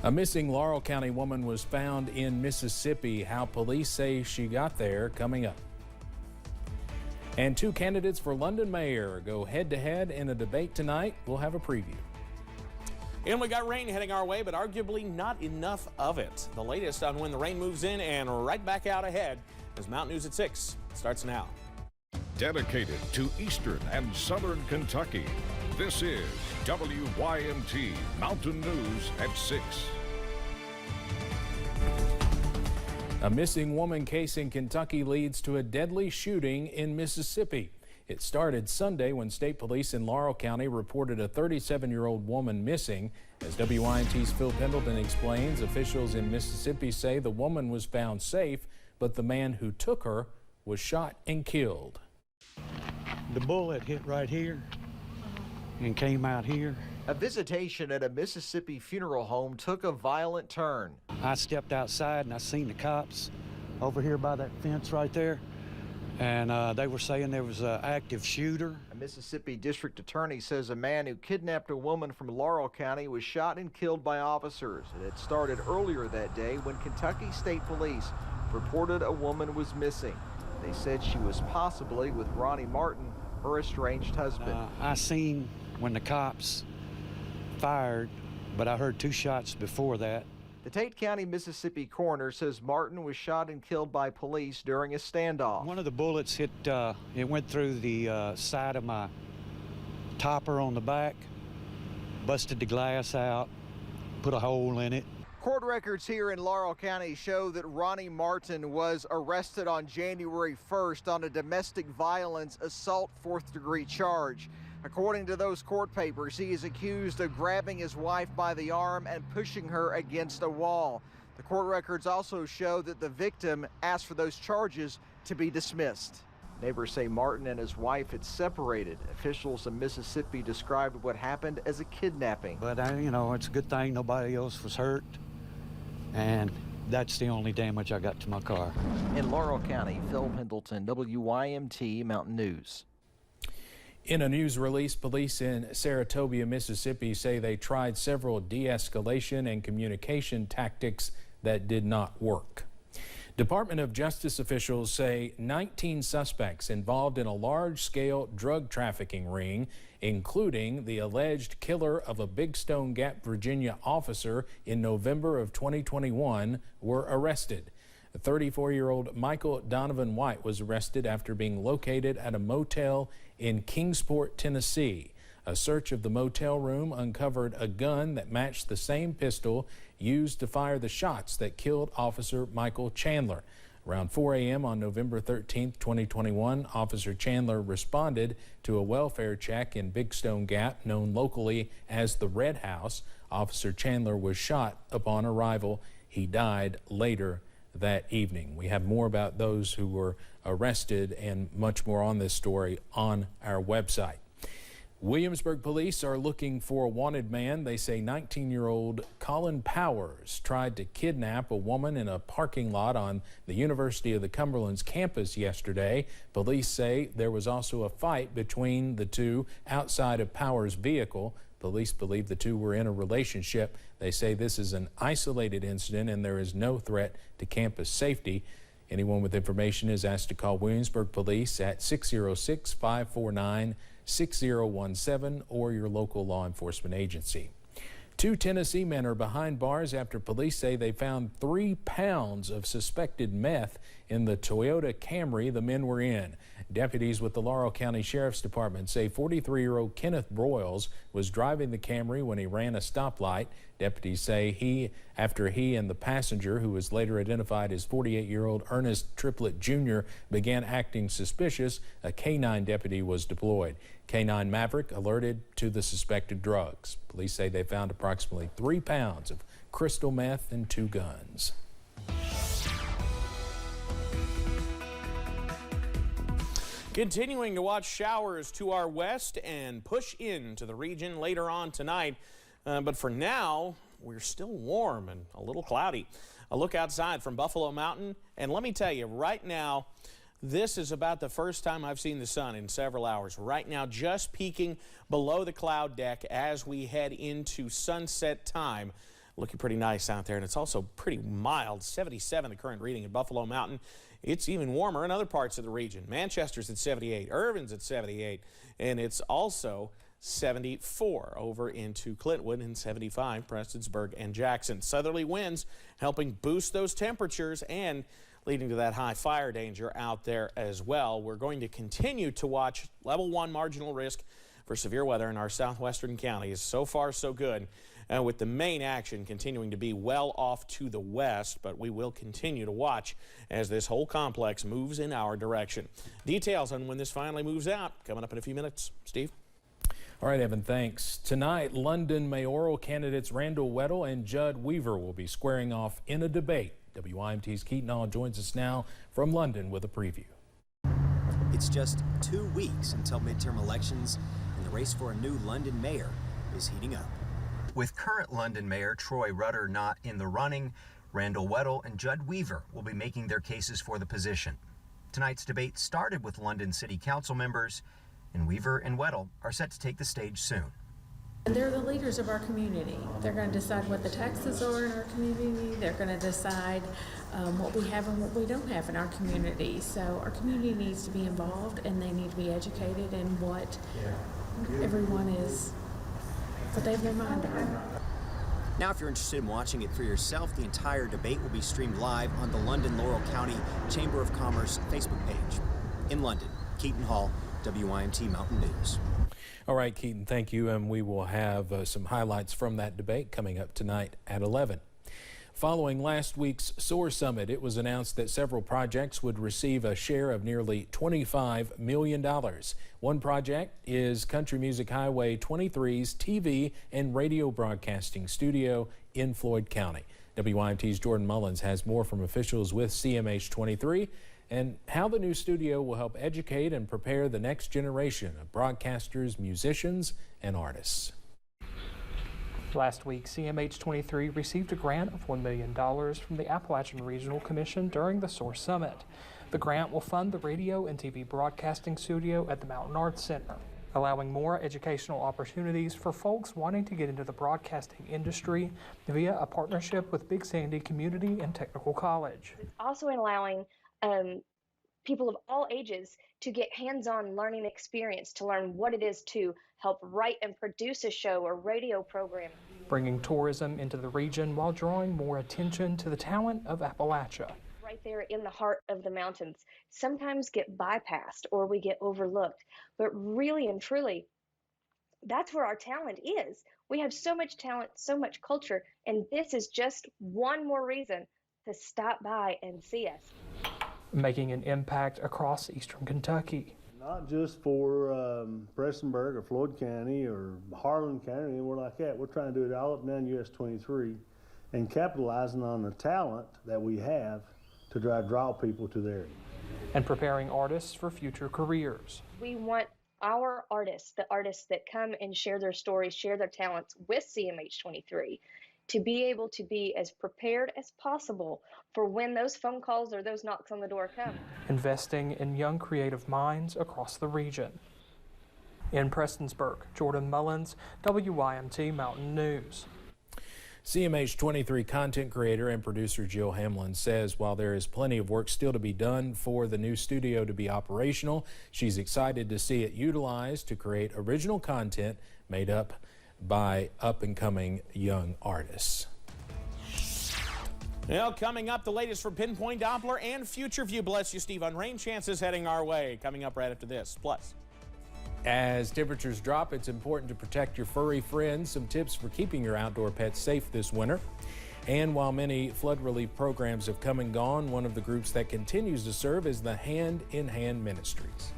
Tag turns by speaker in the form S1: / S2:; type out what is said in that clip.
S1: A missing Laurel County woman was found in Mississippi. How police say she got there, coming up. And two candidates for London mayor go head-to-head in a debate tonight. We'll have a preview.
S2: And we got rain heading our way, but arguably not enough of it. The latest on when the rain moves in and right back out ahead as Mountain News at 6 starts now.
S3: Dedicated to Eastern and Southern Kentucky, this is WYMT Mountain News at 6.
S1: A missing woman case in Kentucky leads to a deadly shooting in Mississippi. It started Sunday when state police in Laurel County reported a 37-year-old woman missing. As WYMT's Phil Pendleton explains, officials in Mississippi say the woman was found safe, but the man who took her was shot and killed.
S4: The bullet hit right here and came out here.
S5: A visitation at a Mississippi funeral home took a violent turn.
S4: I stepped outside and I seen the cops over here by that fence right there, and they were saying there was an active shooter.
S5: A Mississippi district attorney says a man who kidnapped a woman from Laurel County was shot and killed by officers. It had started earlier that day when Kentucky State Police reported a woman was missing. They said she was possibly with Ronnie Martin, her estranged husband.
S4: I seen when the cops fired, but I heard two shots before that.
S5: The Tate County, Mississippi coroner says Martin was shot and killed by police during a standoff.
S4: One of the bullets hit, it went through the side of my topper on the back, busted the glass out, put a hole in it.
S5: Court records here in Laurel County show that Ronnie Martin was arrested on January 1st on a domestic violence assault 4th-degree charge. According to those court papers, he is accused of grabbing his wife by the arm and pushing her against a wall. The court records also show that the victim asked for those charges to be dismissed. Neighbors say Martin and his wife had separated. Officials in Mississippi described what happened as a kidnapping.
S4: But, you know, it's a good thing nobody else was hurt, and that's the only damage I got to my car.
S5: In Laurel County, Phil Pendleton, WYMT Mountain News.
S1: In a news release, police in Saratoga, Mississippi say they tried several de-escalation and communication tactics that did not work. Department of Justice officials say 19 suspects involved in a large-scale drug trafficking ring, including the alleged killer of a Big Stone Gap, Virginia officer in November of 2021, were arrested. 34-year-old Michael Donovan White was arrested after being located at a motel in Kingsport, Tennessee. A search of the motel room uncovered a gun that matched the same pistol used to fire the shots that killed Officer Michael Chandler. Around 4 a.m. on November 13, 2021, Officer Chandler responded to a welfare check in Big Stone Gap, known locally as the Red House. Officer Chandler was shot upon arrival. He died later that evening. We have more about those who were arrested and much more on this story on our website. Williamsburg police are looking for a wanted man. They say 19-year-old Colin Powers tried to kidnap a woman in a parking lot on the University of the Cumberland's campus yesterday. Police say there was also a fight between the two outside of Powers' vehicle. Police believe the two were in a relationship. They say this is an isolated incident and there is no threat to campus safety. Anyone with information is asked to call Williamsburg Police at 606-549-6017 or your local law enforcement agency. Two Tennessee men are behind bars after police say they found 3 pounds of suspected meth in the Toyota Camry the men were in. Deputies with the Laurel County Sheriff's Department say 43-year-old Kenneth Broyles was driving the Camry when he ran a stoplight. Deputies say after he and the passenger, who was later identified as 48-year-old Ernest Triplett Jr., began acting suspicious, a K-9 deputy was deployed. K-9 Maverick alerted to the suspected drugs. Police say they found approximately 3 pounds of crystal meth and 2 guns.
S2: Continuing to watch showers to our west and push into the region later on tonight. But for now, we're still warm and a little cloudy. A look outside from Buffalo Mountain, and let me tell you, right now, this is about the first time I've seen the sun in several hours. Right now, just peeking below the cloud deck as we head into sunset time. looking pretty nice out there, and it's also pretty mild. 77 the current reading at Buffalo Mountain. It's even warmer in other parts of the region. Manchester's at 78, Irvin's at 78, and it's also 74 over into Clintwood, and 75 Prestonsburg and Jackson. Southerly winds helping boost those temperatures and leading to that high fire danger out there as well. We're going to continue to watch level 1 marginal risk for severe weather in our southwestern counties. So far, so good, with the main action continuing to be well off to the west, but we will continue to watch as this whole complex moves in our direction. Details on when this finally moves out coming up in a few minutes. Steve?
S1: All right, Evan, thanks. Tonight, London mayoral candidates Randall Weddle and Judd Weaver will be squaring off in a debate. WYMT's Keaton Hall joins us now from London with a preview.
S6: It's just 2 weeks until midterm elections, and the race for a new London mayor is heating up. With current London Mayor Troy Rudder not in the running, Randall Weddle and Judd Weaver will be making their cases for the position. Tonight's debate started with London City Council members, and Weaver and Weddle are set to take the stage soon.
S7: They're the leaders of our community. They're going to decide what the taxes are in our community. They're going to decide what we have and what we don't have in our community. So our community needs to be involved, and they need to be educated in what everyone is, what they have their mind on.
S6: Now, if you're interested in watching it for yourself, the entire debate will be streamed live on the London Laurel County Chamber of Commerce Facebook page. In London, Keaton Hall, WYMT Mountain News.
S1: All right, Keaton, thank you, and we will have some highlights from that debate coming up tonight at 11. Following last week's SOAR Summit, it was announced that several projects would receive a share of nearly $25 million. One project is Country Music Highway 23's TV and radio broadcasting studio in Floyd County. WYMT's Jordan Mullins has more from officials with CMH 23 and how the new studio will help educate and prepare the next generation of broadcasters, musicians, and artists.
S8: Last week, CMH 23 received a grant of $1 million from the Appalachian Regional Commission during the SOAR Summit. The grant will fund the radio and TV broadcasting studio at the Mountain Arts Center, allowing more educational opportunities for folks wanting to get into the broadcasting industry via a partnership with Big Sandy Community and Technical College.
S9: It's also allowing people of all ages to get hands-on learning experience, to learn what it is to help write and produce a show or radio program.
S8: Bringing tourism into the region while drawing more attention to the talent of Appalachia.
S9: Right there in the heart of the mountains, sometimes get bypassed or we get overlooked, but really and truly, that's where our talent is. We have so much talent, so much culture, and this is just one more reason to stop by and see us.
S8: Making an impact across eastern Kentucky.
S10: Not just for Prestonsburg or Floyd County or Harlan County or anywhere like that. We're trying to do it all up and down US 23 and capitalizing on the talent that we have to draw people to there.
S8: And preparing artists for future careers.
S9: We want our artists, the artists that come and share their stories, share their talents with CMH 23, to be able to be as prepared as possible for when those phone calls or those knocks on the door come.
S8: Investing in young creative minds across the region. In Prestonsburg, Jordan Mullins, WYMT Mountain News.
S1: CMH 23 content creator and producer Jill Hamlin says while there is plenty of work still to be done for the new studio to be operational, she's excited to see it utilized to create original content made up by up-and-coming young artists.
S2: Well, coming up, the latest from Pinpoint Doppler and Future View. Bless you, Steve, on rain chances heading our way. Coming up right after this. Plus,
S1: as temperatures drop, it's important to protect your furry friends. Some tips for keeping your outdoor pets safe this winter. And while many flood relief programs have come and gone, one of the groups that continues to serve is the Hand in Hand Ministries.